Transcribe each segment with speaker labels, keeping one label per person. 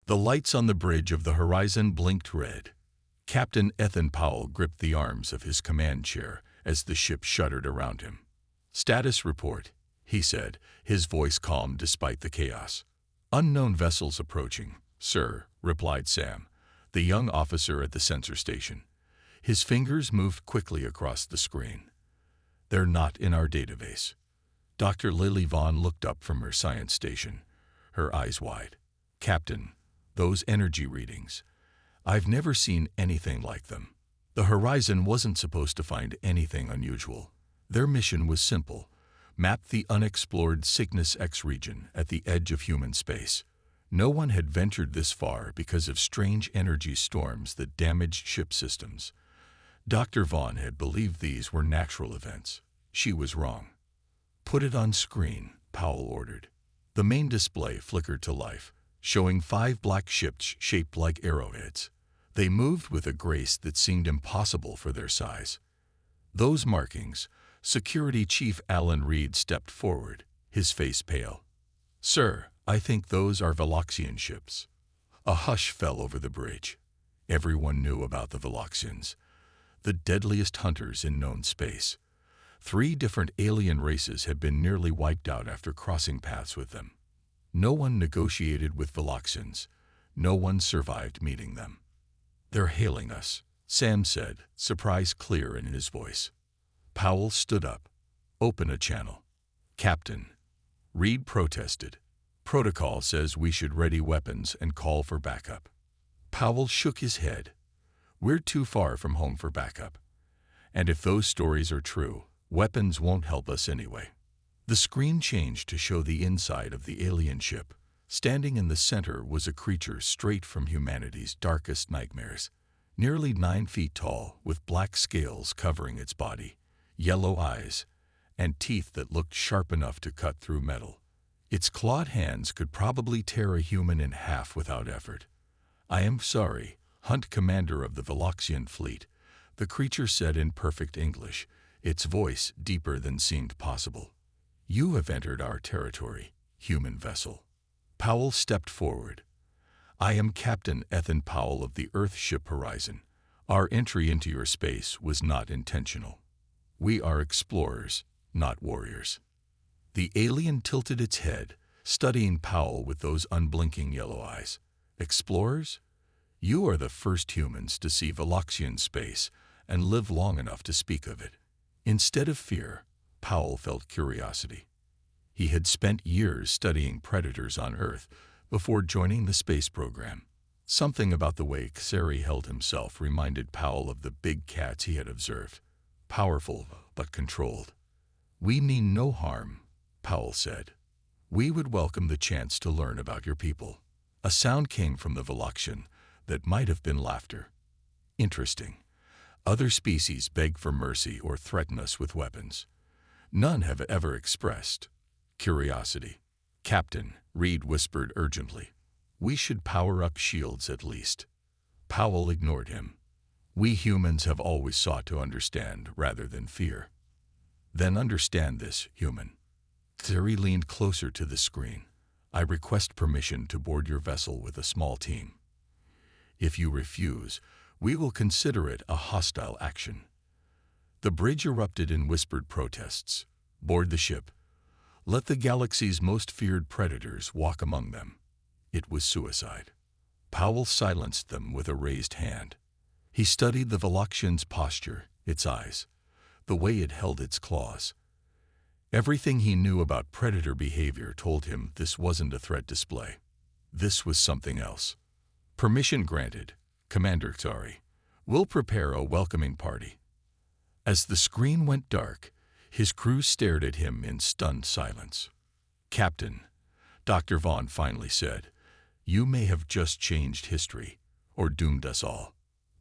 Speaker 1: The lights on the bridge of the horizon blinked red. Captain Ethan Powell gripped the arms of his command chair as the ship shuddered around him. "Status report," he said, his voice calm despite the chaos. "Unknown vessels approaching, sir," replied Sam, the young officer at the sensor station. His fingers moved quickly across the screen. "They're not in our database." Dr. Lily Vaughn looked up from her science station, her eyes wide. "Captain, those energy readings. I've never seen anything like them." The Horizon wasn't supposed to find anything unusual. Their mission was simple: map the unexplored Cygnus X region at the edge of human space. No one had ventured this far because of strange energy storms that damaged ship systems. Dr. Vaughn had believed these were natural events. She was wrong. "Put it on screen," Powell ordered. The main display flickered to life, showing 5 black ships shaped like arrowheads. They moved with a grace that seemed impossible for their size. "Those markings," Security Chief Alan Reed stepped forward, his face pale. "Sir, I think those are Veloxian ships." A hush fell over the bridge. Everyone knew about the Veloxians, the deadliest hunters in known space. 3 different alien races had been nearly wiped out after crossing paths with them. No one negotiated with Veloxians. No one survived meeting them. "They're hailing us," Sam said, surprise clear in his voice. Powell stood up. "Open a channel." "Captain," Reed protested. "Protocol says we should ready weapons and call for backup." Powell shook his head. "We're too far from home for backup. And if those stories are true, weapons won't help us anyway." The screen changed to show the inside of the alien ship. Standing in the center was a creature straight from humanity's darkest nightmares. Nearly 9 feet tall, with black scales covering its body, yellow eyes, and teeth that looked sharp enough to cut through metal. Its clawed hands could probably tear a human in half without effort. "I am sorry, Hunt, commander of the Veloxian fleet," the creature said in perfect English, its voice deeper than seemed possible. "You have entered our territory, human vessel." Powell stepped forward. "I am Captain Ethan Powell of the Earthship Horizon. Our entry into your space was not intentional. We are explorers, not warriors." The alien tilted its head, studying Powell with those unblinking yellow eyes. "Explorers? You are the first humans to see Veloxian space and live long enough to speak of it." Instead of fear, Powell felt curiosity. He had spent years studying predators on Earth before joining the space program. Something about the way Xeri held himself reminded Powell of the big cats he had observed. Powerful, but controlled. "We mean no harm," Powell said. "We would welcome the chance to learn about your people." A sound came from the Veloxian that might have been laughter. "Interesting. Other species beg for mercy or threaten us with weapons. None have ever expressed curiosity." "Captain," Reed whispered urgently, "we should power up shields at least." Powell ignored him. "We humans have always sought to understand rather than fear." "Then understand this, human." Xeri leaned closer to the screen. "I request permission to board your vessel with a small team. If you refuse, we will consider it a hostile action." The bridge erupted in whispered protests. "Board the ship. Let the galaxy's most feared predators walk among them." It was suicide. Powell silenced them with a raised hand. He studied the Veloxian's posture, its eyes, the way it held its claws. Everything he knew about predator behavior told him this wasn't a threat display. This was something else. "Permission granted, Commander Xeri. We'll prepare a welcoming party." As the screen went dark, his crew stared at him in stunned silence. "Captain," Dr. Vaughn finally said, "you may have just changed history, or doomed us all."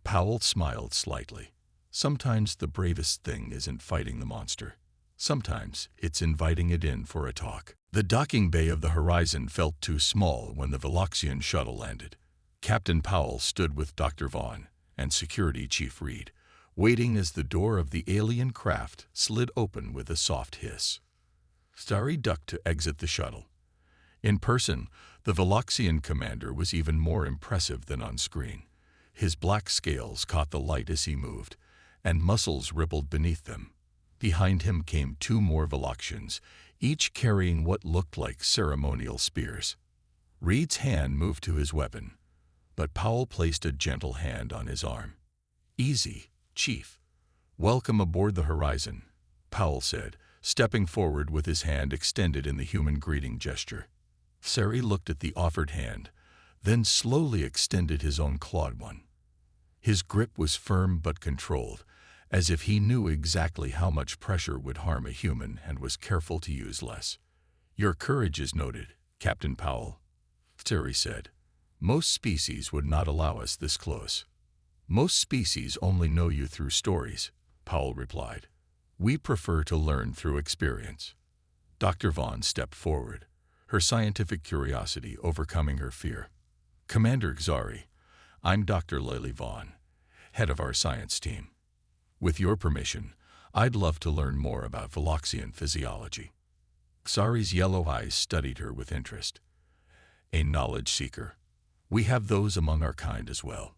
Speaker 1: Powell smiled slightly. Sometimes the bravest thing isn't fighting the monster. Sometimes it's inviting it in for a talk. The docking bay of the Horizon felt too small when the Veloxian shuttle landed. Captain Powell stood with Dr. Vaughn and Security Chief Reed, waiting as the door of the alien craft slid open with a soft hiss. Xeri ducked to exit the shuttle. In person, The Veloxian commander was even more impressive than on screen. His black scales caught the light as he moved, and muscles rippled beneath them. Behind him came two more Veloxians, each carrying what looked like ceremonial spears. Reed's hand moved to his weapon, but Powell placed a gentle hand on his arm. "Easy, Chief. Welcome aboard the Horizon," Powell said, stepping forward with his hand extended in the human greeting gesture. Sari looked at the offered hand, then slowly extended his own clawed one. His grip was firm but controlled, as if he knew exactly how much pressure would harm a human and was careful to use less. "Your courage is noted, Captain Powell," Sari said. "Most species would not allow us this close." "Most species only know you through stories," Powell replied. "We prefer to learn through experience." Dr. Vaughn stepped forward, her scientific curiosity overcoming her fear. "Commander Xari, I'm Dr. Lily Vaughn, head of our science team. With your permission, I'd love to learn more about Veloxian physiology." Xari's yellow eyes studied her with interest. "A knowledge seeker. We have those among our kind as well."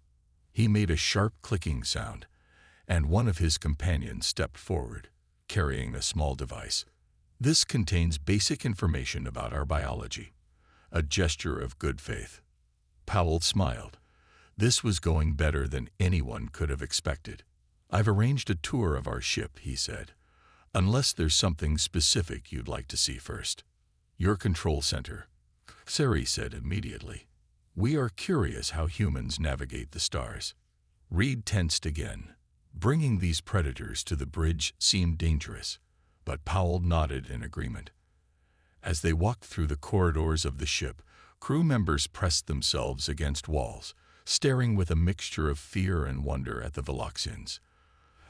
Speaker 1: He made a sharp clicking sound, and one of his companions stepped forward, carrying a small device. "This contains basic information about our biology." A gesture of good faith. Powell smiled. This was going better than anyone could have expected. "I've arranged a tour of our ship," he said, "unless there's something specific you'd like to see first." "Your control center," Sari said immediately. "We are curious how humans navigate the stars." Reed tensed again. Bringing these predators to the bridge seemed dangerous, but Powell nodded in agreement. As they walked through the corridors of the ship, crew members pressed themselves against walls, staring with a mixture of fear and wonder at the Veloxians.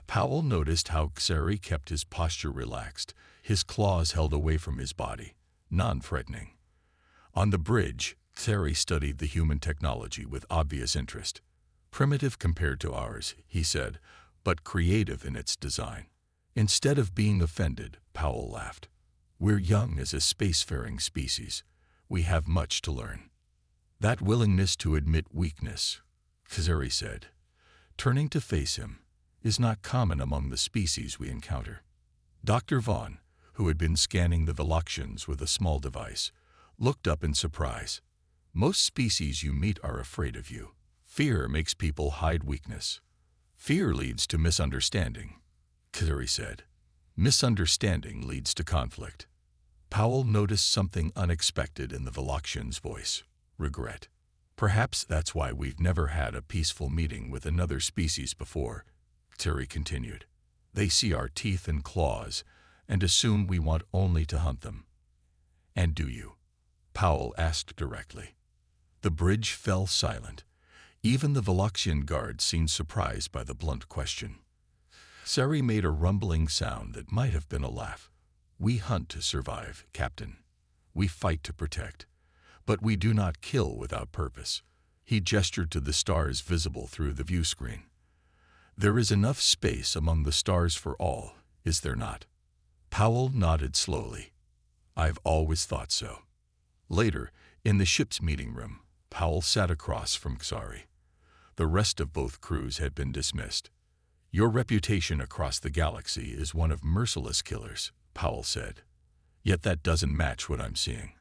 Speaker 1: Powell noticed how Xari kept his posture relaxed, his claws held away from his body, non-threatening. On the bridge, Xari studied the human technology with obvious interest. "Primitive compared to ours," he said, "but creative in its design." Instead of being offended, Powell laughed. "We're young as a spacefaring species. We have much to learn." "That willingness to admit weakness," Xari said, turning to face him, "is not common among the species we encounter." Dr. Vaughn, who had been scanning the Veloxians with a small device, looked up in surprise. "Most species you meet are afraid of you. Fear makes people hide weakness. Fear leads to misunderstanding," Xari said. "Misunderstanding leads to conflict." Powell noticed something unexpected in the Veloxian's voice: regret. "Perhaps that's why we've never had a peaceful meeting with another species before," Xari continued. "They see our teeth and claws and assume we want only to hunt them." "And do you?" Powell asked directly. The bridge fell silent. Even the Veloxian guard seemed surprised by the blunt question. Xari made a rumbling sound that might have been a laugh. "We hunt to survive, Captain. We fight to protect. But we do not kill without purpose." He gestured to the stars visible through the view screen. "There is enough space among the stars for all, is there not?" Powell nodded slowly. "I've always thought so." Later, in the ship's meeting room, Powell sat across from Xari. The rest of both crews had been dismissed. "Your reputation across the galaxy is one of merciless killers," Powell said. "Yet that doesn't match what I'm seeing."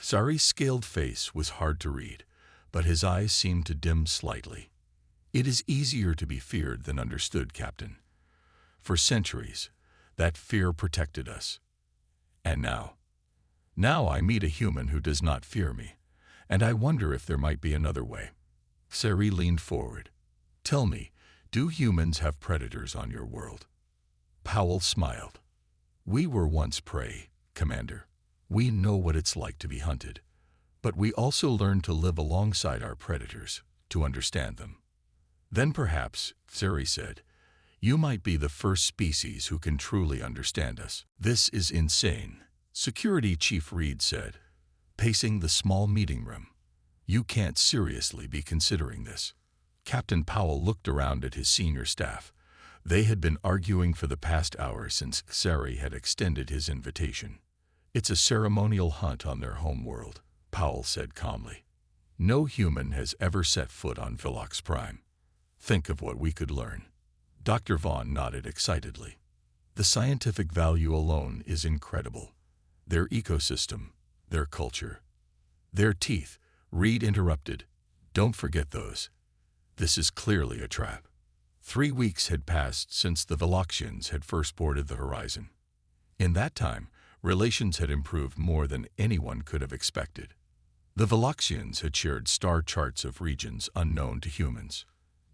Speaker 1: Xari's scaled face was hard to read, but his eyes seemed to dim slightly. "It is easier to be feared than understood, Captain. For centuries, that fear protected us. And now I meet a human who does not fear me, and I wonder if there might be another way." Xari leaned forward. "Tell me, do humans have predators on your world?" Powell smiled. "We were once prey, Commander. We know what it's like to be hunted. But we also learned to live alongside our predators, to understand them." "Then perhaps," Xari said, "you might be the first species who can truly understand us." "This is insane," Security Chief Reed said, pacing the small meeting room. "You can't seriously be considering this." Captain Powell looked around at his senior staff. They had been arguing for the past hour since Xari had extended his invitation. "It's a ceremonial hunt on their home world," Powell said calmly. No human has ever set foot on Velox Prime. Think of what we could learn. Dr. Vaughn nodded excitedly. The scientific value alone is incredible. Their ecosystem, their culture, their teeth. Reed interrupted. Don't forget those. This is clearly a trap. 3 weeks had passed since the Veloxians had first boarded the Horizon. In that time, relations had improved more than anyone could have expected. The Veloxians had shared star charts of regions unknown to humans.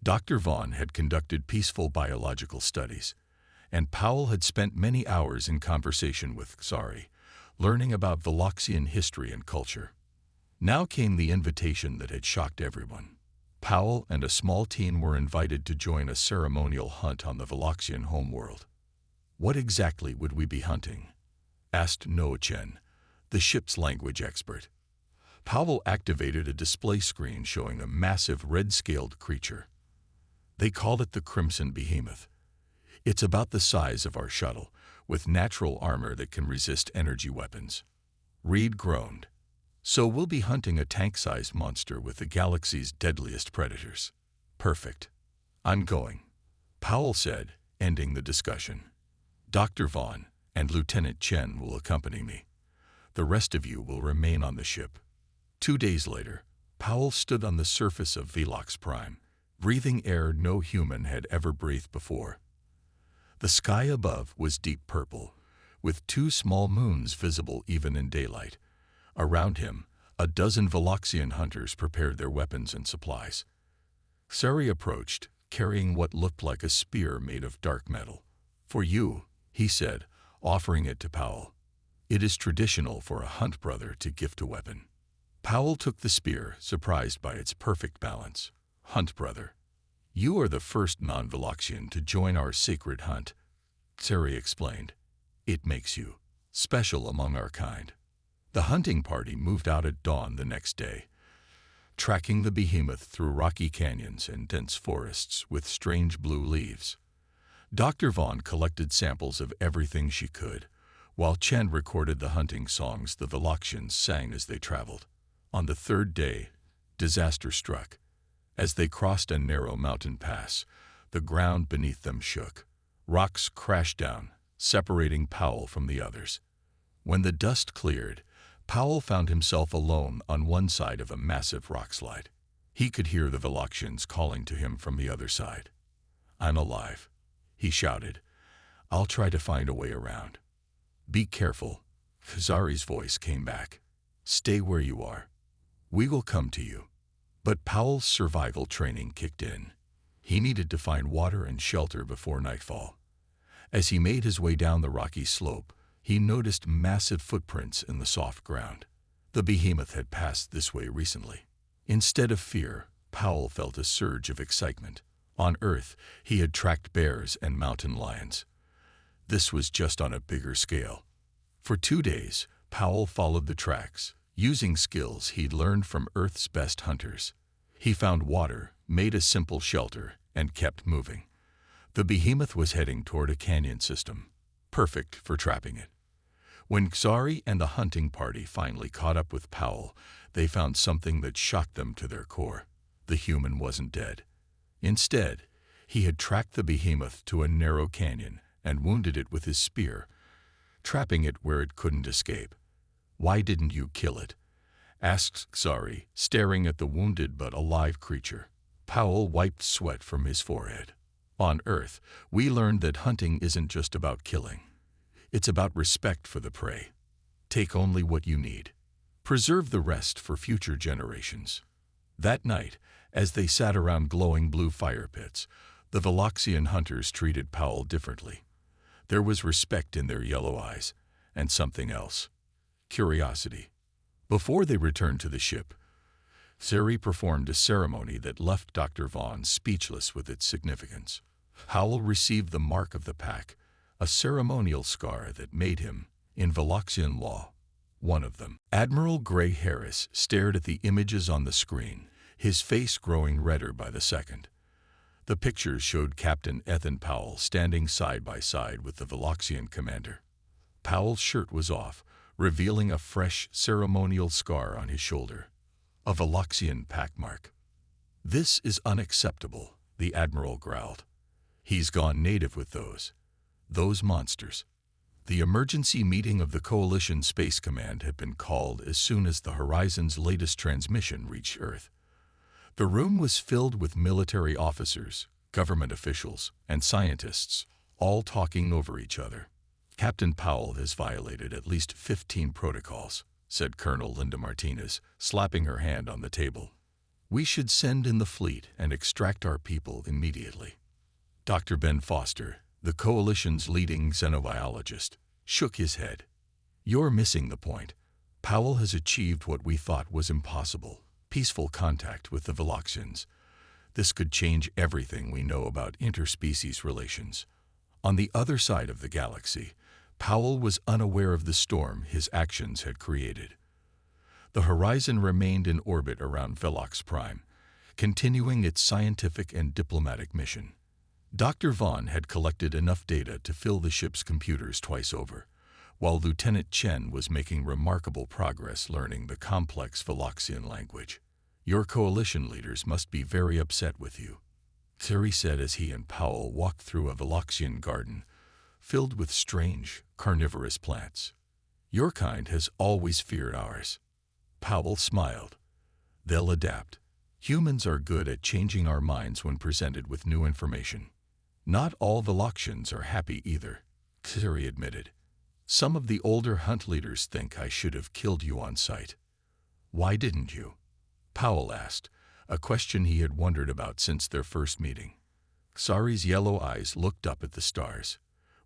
Speaker 1: Dr. Vaughn had conducted peaceful biological studies, and Powell had spent many hours in conversation with Xari, learning about Veloxian history and culture. Now came the invitation that had shocked everyone. Powell and a small team were invited to join a ceremonial hunt on the Veloxian homeworld. What exactly would we be hunting? Asked No Chen, the ship's language expert. Powell activated a display screen showing a massive red-scaled creature. They called it the Crimson Behemoth. It's about the size of our shuttle, with natural armor that can resist energy weapons. Reed groaned. So we'll be hunting a tank-sized monster with the galaxy's deadliest predators. Perfect. I'm going, Powell said, ending the discussion. Dr. Vaughn and Lieutenant Chen will accompany me. The rest of you will remain on the ship. 2 days later, Powell stood on the surface of Velox Prime, breathing air no human had ever breathed before. The sky above was deep purple, with 2 small moons visible even in daylight. Around him, a dozen Veloxian hunters prepared their weapons and supplies. Xari approached, carrying what looked like a spear made of dark metal. For you, he said, offering it to Powell. It is traditional for a hunt brother to gift a weapon. Powell took the spear, surprised by its perfect balance. Hunt brother. You are the first non-Veloxian to join our sacred hunt, Xari explained. It makes you special among our kind. The hunting party moved out at dawn the next day, tracking the behemoth through rocky canyons and dense forests with strange blue leaves. Dr. Vaughn collected samples of everything she could, while Chen recorded the hunting songs the Veloxians sang as they traveled. On the 3rd day, disaster struck. As they crossed a narrow mountain pass, the ground beneath them shook. Rocks crashed down, separating Powell from the others. When the dust cleared, Powell found himself alone on one side of a massive rockslide. He could hear the Veloxians calling to him from the other side. I'm alive, he shouted. I'll try to find a way around. Be careful, Xari's voice came back. Stay where you are. We will come to you. But Powell's survival training kicked in. He needed to find water and shelter before nightfall. As he made his way down the rocky slope, he noticed massive footprints in the soft ground. The behemoth had passed this way recently. Instead of fear, Powell felt a surge of excitement. On Earth, he had tracked bears and mountain lions. This was just on a bigger scale. For 2 days, Powell followed the tracks, using skills he'd learned from Earth's best hunters. He found water, made a simple shelter, and kept moving. The behemoth was heading toward a canyon system, perfect for trapping it. When Xari and the hunting party finally caught up with Powell, they found something that shocked them to their core. The human wasn't dead. Instead, he had tracked the behemoth to a narrow canyon and wounded it with his spear, trapping it where it couldn't escape. Why didn't you kill it? Asked Xari, staring at the wounded but alive creature. Powell wiped sweat from his forehead. On Earth, we learned that hunting isn't just about killing. It's about respect for the prey. Take only what you need. Preserve the rest for future generations. That night, as they sat around glowing blue fire pits, the Veloxian hunters treated Powell differently. There was respect in their yellow eyes, and something else. Curiosity. Before they returned to the ship, Xari performed a ceremony that left Dr. Vaughn speechless with its significance. Powell received the Mark of the Pack, a ceremonial scar that made him, in Veloxian law, one of them. Admiral Gray Harris stared at the images on the screen, his face growing redder by the second. The pictures showed Captain Ethan Powell standing side by side with the Veloxian commander. Powell's shirt was off, revealing a fresh ceremonial scar on his shoulder, a Veloxian packmark. "This is unacceptable," the Admiral growled. "He's gone native with those monsters." The emergency meeting of the Coalition Space Command had been called as soon as the Horizon's latest transmission reached Earth. The room was filled with military officers, government officials, and scientists, all talking over each other. "Captain Powell has violated at least 15 protocols," said Colonel Linda Martinez, slapping her hand on the table. "We should send in the fleet and extract our people immediately." Dr. Ben Foster, the Coalition's leading xenobiologist, shook his head. "You're missing the point. Powell has achieved what we thought was impossible: peaceful contact with the Veloxians. This could change everything we know about interspecies relations. On the other side of the galaxy, Powell was unaware of the storm his actions had created. The Horizon remained in orbit around Velox Prime, continuing its scientific and diplomatic mission. Dr. Vaughn had collected enough data to fill the ship's computers twice over, while Lieutenant Chen was making remarkable progress learning the complex Veloxian language. "Your Coalition leaders must be very upset with you," Terry said as he and Powell walked through a Veloxian garden filled with strange, carnivorous plants. "Your kind has always feared ours." Powell smiled. "They'll adapt. Humans are good at changing our minds when presented with new information." "Not all Veloxians are happy either," Terry admitted. "Some of the older hunt leaders think I should have killed you on sight." "Why didn't you?" Powell asked, a question he had wondered about since their first meeting. Sari's yellow eyes looked up at the stars.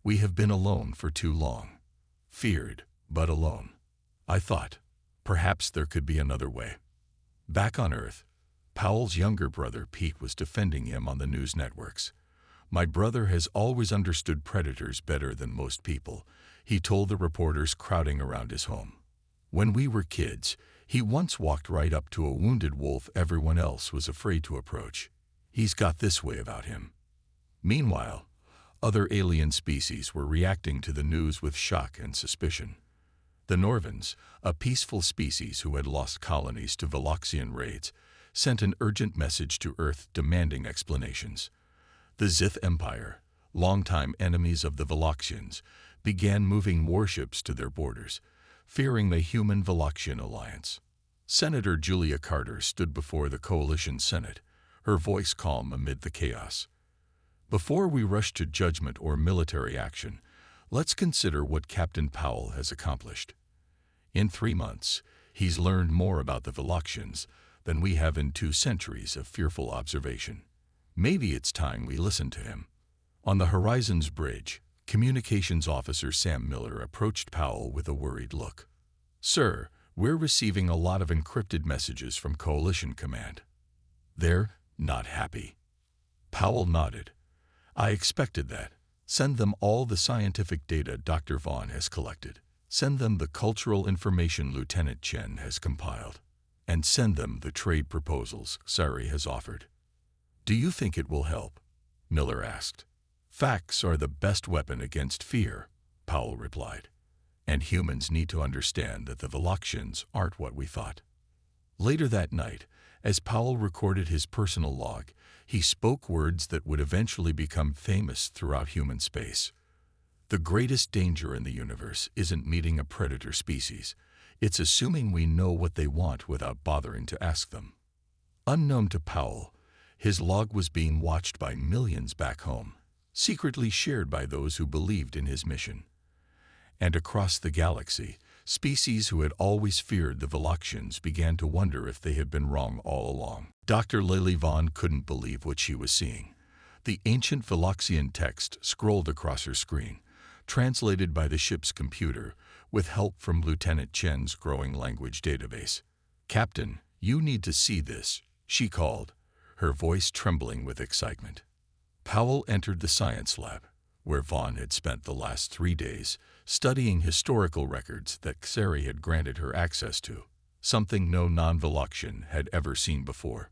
Speaker 1: "We have been alone for too long. Feared, but alone. I thought, perhaps there could be another way." Back on Earth, Powell's younger brother Pete was defending him on the news networks. "My brother has always understood predators better than most people," he told the reporters crowding around his home. "When we were kids, he once walked right up to a wounded wolf everyone else was afraid to approach. He's got this way about him." Meanwhile, other alien species were reacting to the news with shock and suspicion. The Norvans, a peaceful species who had lost colonies to Veloxian raids, sent an urgent message to Earth demanding explanations. The Zith Empire, longtime enemies of the Veloxians, began moving warships to their borders, fearing the human-Veloxian alliance. Senator Julia Carter stood before the Coalition Senate, her voice calm amid the chaos. "Before we rush to judgment or military action, let's consider what Captain Powell has accomplished. In 3 months, he's learned more about the Veloxians than we have in 2 centuries of fearful observation. Maybe it's time we listen to him." On the Horizon's bridge, Communications Officer Sam Miller approached Powell with a worried look. "Sir, we're receiving a lot of encrypted messages from Coalition Command. They're not happy." Powell nodded. "I expected that. Send them all the scientific data Dr. Vaughn has collected. Send them the cultural information Lieutenant Chen has compiled. And send them the trade proposals Sari has offered." "Do you think it will help?" Miller asked. "Facts are the best weapon against fear," Powell replied. "And humans need to understand that the Veloxians aren't what we thought." Later that night, as Powell recorded his personal log, he spoke words that would eventually become famous throughout human space. "The greatest danger in the universe isn't meeting a predator species. It's assuming we know what they want without bothering to ask them." Unknown to Powell, his log was being watched by millions back home, secretly shared by those who believed in his mission. And across the galaxy, species who had always feared the Veloxians began to wonder if they had been wrong all along. Dr. Lily Vaughn couldn't believe what she was seeing. The ancient Veloxian text scrolled across her screen, translated by the ship's computer, with help from Lieutenant Chen's growing language database. "Captain, you need to see this," she called, her voice trembling with excitement. Powell entered the science lab, where Vaughn had spent the last 3 days studying historical records that Xeri had granted her access to, something no non-Veloxian had ever seen before.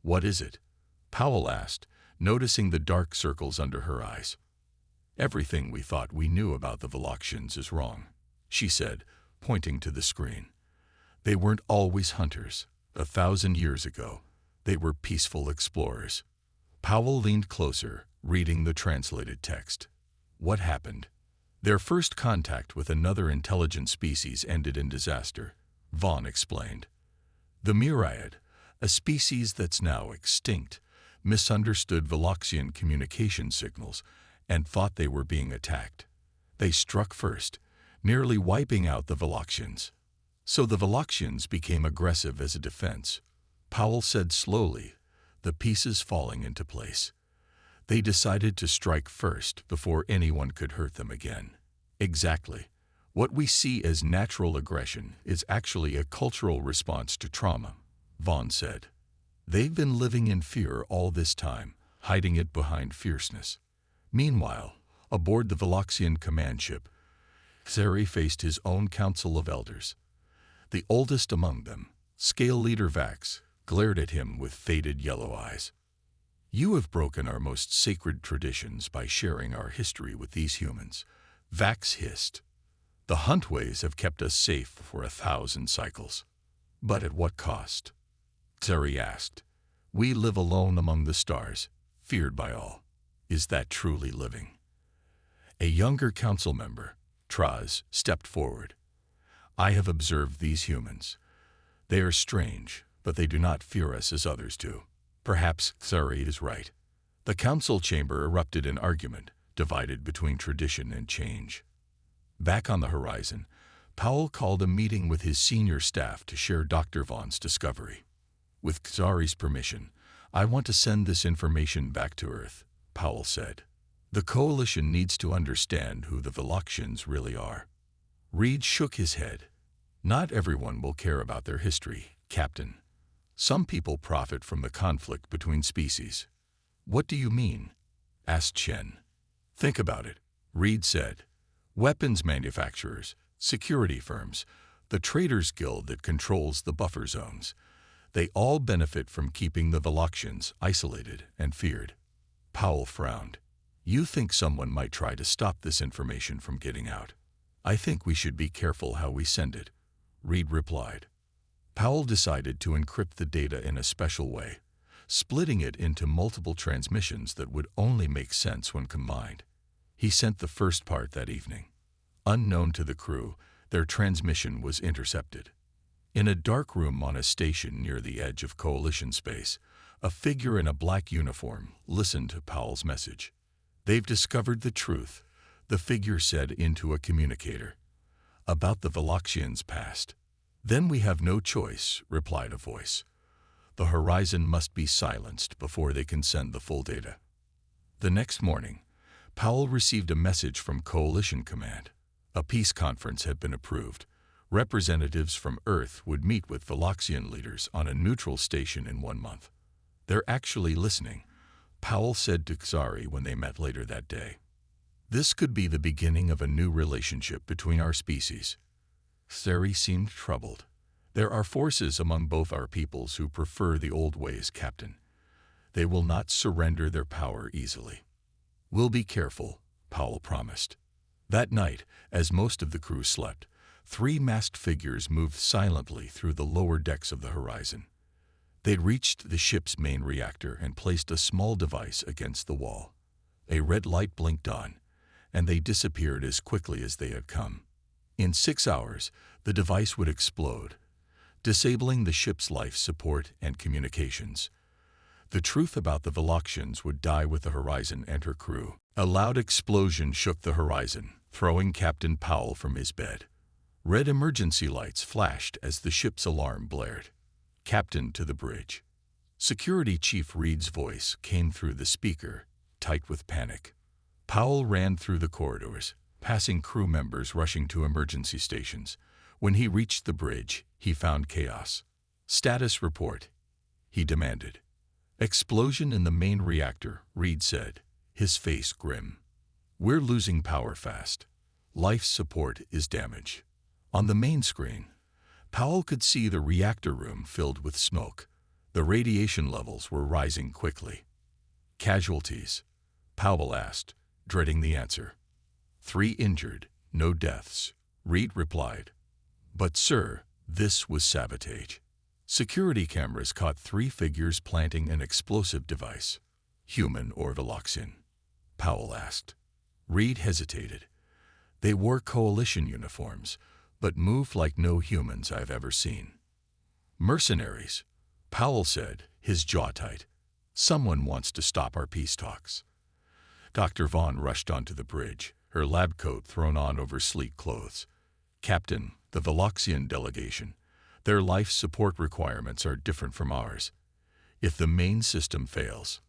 Speaker 1: "What is it?" Powell asked, noticing the dark circles under her eyes. "Everything we thought we knew about the Veloxians is wrong," she said, pointing to the screen. They weren't always hunters. 1,000 years ago, they were peaceful explorers. Powell leaned closer, reading the translated text. What happened? Their first contact with another intelligent species ended in disaster, Vaughn explained. The Myriad, a species that's now extinct, misunderstood Veloxian communication signals and thought they were being attacked. They struck first, nearly wiping out the Veloxians. So the Veloxians became aggressive as a defense. Powell said slowly, the pieces falling into place. They decided to strike first before anyone could hurt them again. Exactly. What we see as natural aggression is actually a cultural response to trauma, Vaughn said. They've been living in fear all this time, hiding it behind fierceness. Meanwhile, aboard the Veloxian command ship, Xeri faced his own council of elders. The oldest among them, Scale Leader Vax, glared at him with faded yellow eyes. You have broken our most sacred traditions by sharing our history with these humans, Vax hissed. The Huntways have kept us safe for 1,000 cycles. But at what cost? Xeri asked. We live alone among the stars, feared by all. Is that truly living? A younger council member, Traz, stepped forward. I have observed these humans. They are strange, but they do not fear us as others do. Perhaps Xeri is right. The council chamber erupted in argument, divided between tradition and change. Back on the horizon, Powell called a meeting with his senior staff to share Dr. Vaughn's discovery. With Xeri's permission, I want to send this information back to Earth, Powell said. The Coalition needs to understand who the Veloxians really are. Reed shook his head. Not everyone will care about their history, Captain. Some people profit from the conflict between species. What do you mean? Asked Chen. Think about it, Reed said. Weapons manufacturers, security firms, the Traders Guild that controls the buffer zones. They all benefit from keeping the Veloxians isolated and feared. Powell frowned. You think someone might try to stop this information from getting out? I think we should be careful how we send it, Reed replied. Powell decided to encrypt the data in a special way, splitting it into multiple transmissions that would only make sense when combined. He sent the first part that evening. Unknown to the crew, their transmission was intercepted. In a dark room on a station near the edge of Coalition space, a figure in a black uniform listened to Powell's message. They've discovered the truth, the figure said into a communicator. About the Veloxians' past. Then we have no choice, replied a voice. The horizon must be silenced before they can send the full data. The next morning, Powell received a message from Coalition Command. A peace conference had been approved. Representatives from Earth would meet with Veloxian leaders on a neutral station in 1 month. They're actually listening, Powell said to Xeri when they met later that day. This could be the beginning of a new relationship between our species. Xeri seemed troubled. There are forces among both our peoples who prefer the old ways, Captain. They will not surrender their power easily. We'll be careful, Powell promised. That night, as most of the crew slept, 3 masked figures moved silently through the lower decks of the horizon. They'd reached the ship's main reactor and placed a small device against the wall. A red light blinked on, and they disappeared as quickly as they had come. In 6 hours, the device would explode, disabling the ship's life support and communications. The truth about the Veloxians would die with the Horizon and her crew. A loud explosion shook the horizon, throwing Captain Powell from his bed. Red emergency lights flashed as the ship's alarm blared. Captain, to the bridge. Security Chief Reed's voice came through the speaker, tight with panic. Powell ran through the corridors, passing crew members rushing to emergency stations. When he reached the bridge, he found chaos. Status report, he demanded. Explosion in the main reactor, Reed said, his face grim. We're losing power fast. Life support is damaged. On the main screen, Powell could see the reactor room filled with smoke. The radiation levels were rising quickly. Casualties? Powell asked, dreading the answer. 3 injured, no deaths, Reed replied. But, sir, this was sabotage. Security cameras caught 3 figures planting an explosive device. Human or Veloxian? Powell asked. Reed hesitated. They wore coalition uniforms, but moved like no humans I've ever seen. Mercenaries, Powell said, his jaw tight. Someone wants to stop our peace talks. Dr. Vaughn rushed onto the bridge, her lab coat thrown on over sleek clothes. Captain, the Veloxian delegation. Their life support requirements are different from ours. If the main system fails,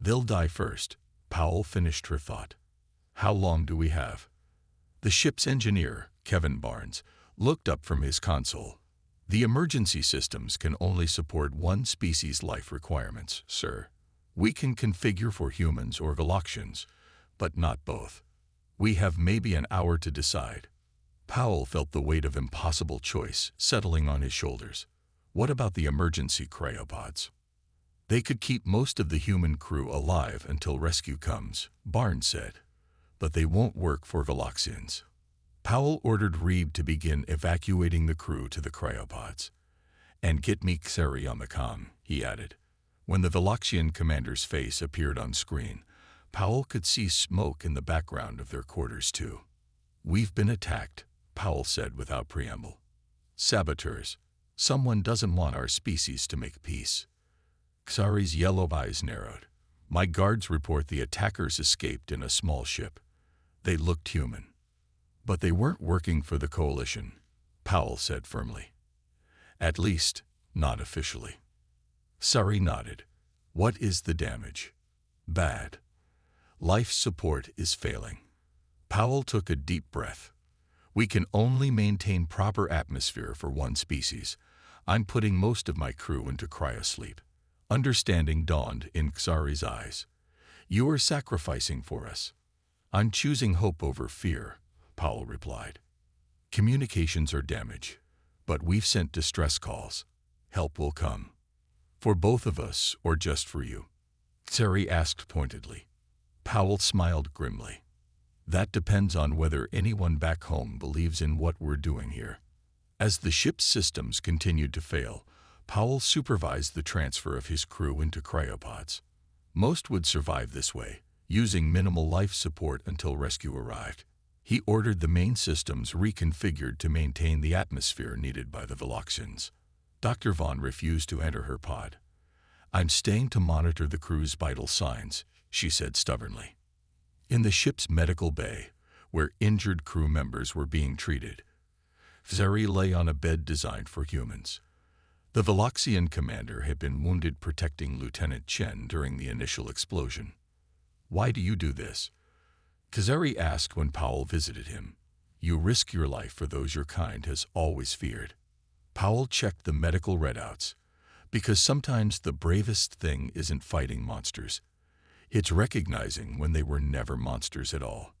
Speaker 1: they'll die first. Powell finished her thought. How long do we have? The ship's engineer, Kevin Barnes, looked up from his console. The emergency systems can only support one species' life requirements, sir. We can configure for humans or Veloxians, but not both. We have maybe an hour to decide. Powell felt the weight of impossible choice settling on his shoulders. What about the emergency cryopods? They could keep most of the human crew alive until rescue comes, Barnes said. But they won't work for Veloxians. Powell ordered Reed to begin evacuating the crew to the cryopods. And get me Xeri on the comm, he added. When the Veloxian commander's face appeared on screen, Powell could see smoke in the background of their quarters too. We've been attacked, Powell said without preamble. Saboteurs. Someone doesn't want our species to make peace. Xeri's yellow eyes narrowed. My guards report the attackers escaped in a small ship. They looked human. But they weren't working for the coalition, Powell said firmly. At least, not officially. Xeri nodded. What is the damage? Bad. Life support is failing. Powell took a deep breath. We can only maintain proper atmosphere for one species. I'm putting most of my crew into cryosleep. Understanding dawned in Xeri's eyes. You are sacrificing for us. I'm choosing hope over fear, Powell replied. Communications are damaged, but we've sent distress calls. Help will come. For both of us or just for you? Xeri asked pointedly. Powell smiled grimly. That depends on whether anyone back home believes in what we're doing here. As the ship's systems continued to fail, Powell supervised the transfer of his crew into cryopods. Most would survive this way, using minimal life support until rescue arrived. He ordered the main systems reconfigured to maintain the atmosphere needed by the Veloxians. Dr. Vaughn refused to enter her pod. I'm staying to monitor the crew's vital signs, she said stubbornly. In the ship's medical bay, where injured crew members were being treated, Xeri lay on a bed designed for humans. The Veloxian commander had been wounded protecting Lieutenant Chen during the initial explosion. Why do you do this? Xeri asked when Powell visited him. You risk your life for those your kind has always feared. Powell checked the medical readouts. Because sometimes the bravest thing isn't fighting monsters. It's recognizing when they were never monsters at all.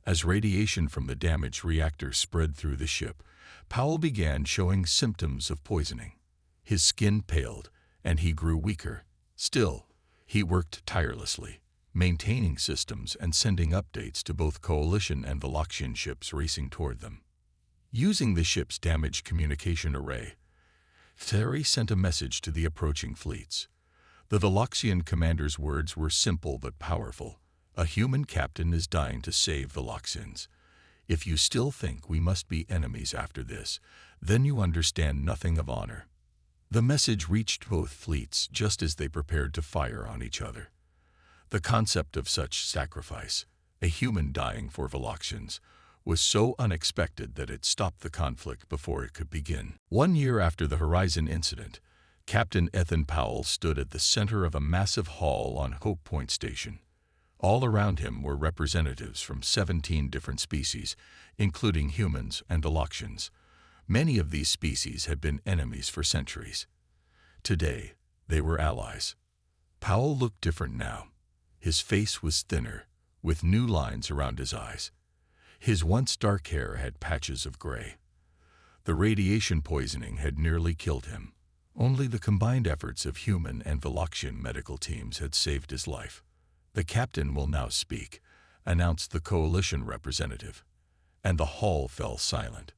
Speaker 1: As radiation from the damaged reactor spread through the ship, Powell began showing symptoms of poisoning. His skin paled, and he grew weaker. Still, he worked tirelessly, maintaining systems and sending updates to both Coalition and Veloxian ships racing toward them. Using the ship's damaged communication array, Xeri sent a message to the approaching fleets. The Veloxian commander's words were simple but powerful. A human captain is dying to save Veloxians. If you still think we must be enemies after this, then you understand nothing of honor. The message reached both fleets just as they prepared to fire on each other. The concept of such sacrifice, a human dying for Veloxians, was so unexpected that it stopped the conflict before it could begin. 1 year after the Horizon incident, Captain Ethan Powell stood at the center of a massive hall on Hope Point Station. All around him were representatives from 17 different species, including humans and Veloxians. Many of these species had been enemies for centuries. Today, they were allies. Powell looked different now. His face was thinner, with new lines around his eyes. His once dark hair had patches of gray. The radiation poisoning had nearly killed him. Only the combined efforts of human and Veloxian medical teams had saved his life. The captain will now speak, announced the coalition representative, and the hall fell silent.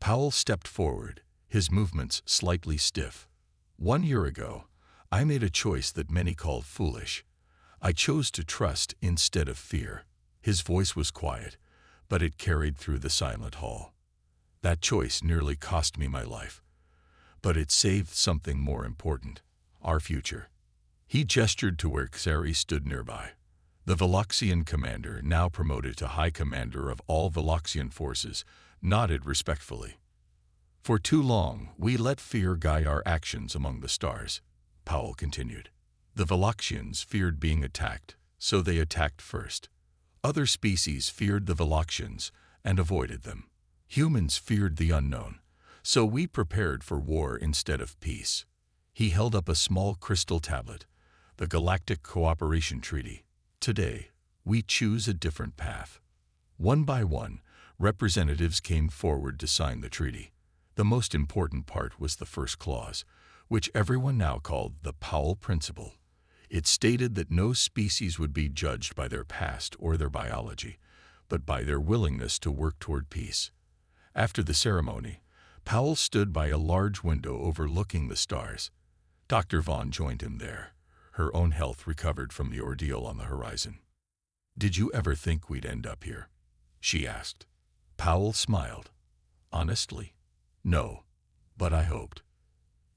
Speaker 1: Powell stepped forward, his movements slightly stiff. 1 year ago, I made a choice that many call foolish. I chose to trust instead of fear. His voice was quiet, but it carried through the silent hall. That choice nearly cost me my life. But it saved something more important, our future. He gestured to where Xeri stood nearby. The Veloxian commander, now promoted to High Commander of all Veloxian forces, nodded respectfully. For too long, we let fear guide our actions among the stars, Powell continued. The Veloxians feared being attacked, so they attacked first. Other species feared the Veloxians and avoided them. Humans feared the unknown, so we prepared for war instead of peace. He held up a small crystal tablet, the Galactic Cooperation Treaty. Today, we choose a different path. One by one, representatives came forward to sign the treaty. The most important part was the first clause, which everyone now called the Powell Principle. It stated that no species would be judged by their past or their biology, but by their willingness to work toward peace. After the ceremony, Powell stood by a large window overlooking the stars. Dr. Vaughn joined him there, her own health recovered from the ordeal on the horizon. "Did you ever think we'd end up here?" she asked. Powell smiled. "Honestly, no, but I hoped."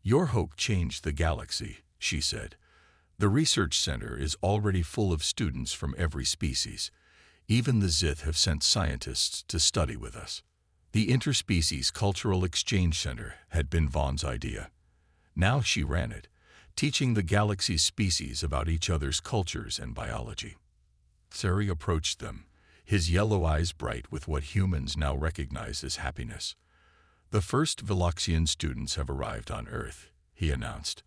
Speaker 1: "Your hope changed the galaxy," she said. "The research center is already full of students from every species. Even the Zith have sent scientists to study with us." The Interspecies Cultural Exchange Center had been Vaughn's idea. Now she ran it, teaching the galaxy's species about each other's cultures and biology. Xeri approached them, his yellow eyes bright with what humans now recognize as happiness. "The first Veloxian students have arrived on Earth," he announced.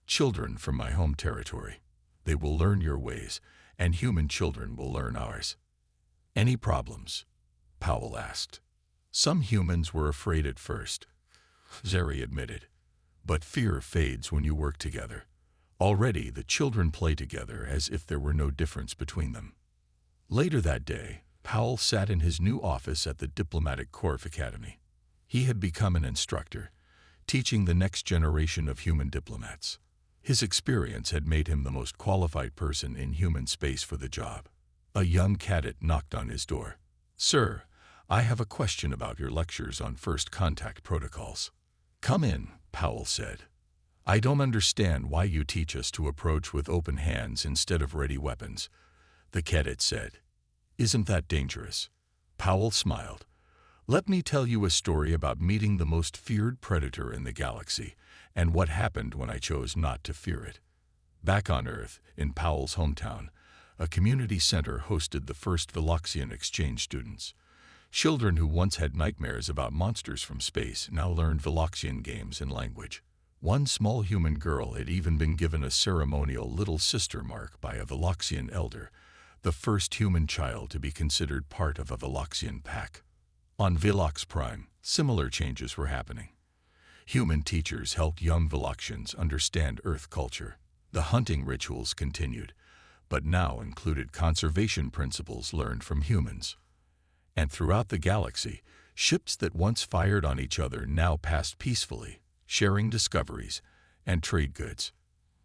Speaker 1: "Children from my home territory. They will learn your ways, and human children will learn ours." "Any problems?" Powell asked. "Some humans were afraid at first," Xeri admitted. "But fear fades when you work together. Already the children play together as if there were no difference between them." Later that day, Powell sat in his new office at the Diplomatic Corps Academy. He had become an instructor, teaching the next generation of human diplomats. His experience had made him the most qualified person in human space for the job. A young cadet knocked on his door. "Sir, I have a question about your lectures on first contact protocols." "Come in," Powell said. "I don't understand why you teach us to approach with open hands instead of ready weapons," the cadet said. "Isn't that dangerous?" Powell smiled. "Let me tell you a story about meeting the most feared predator in the galaxy and what happened when I chose not to fear it." Back on Earth, in Powell's hometown, a community center hosted the first Veloxian exchange students. Children who once had nightmares about monsters from space now learned Veloxian games and language. One small human girl had even been given a ceremonial little sister mark by a Veloxian elder, the first human child to be considered part of a Veloxian pack. On Velox Prime, similar changes were happening. Human teachers helped young Veloxians understand Earth culture. The hunting rituals continued, but now included conservation principles learned from humans. And throughout the galaxy, ships that once fired on each other now passed peacefully, sharing discoveries and trade goods.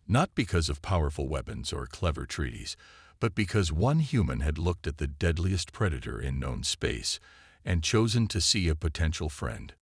Speaker 1: Not because of powerful weapons or clever treaties, but because one human had looked at the deadliest predator in known space and chosen to see a potential friend.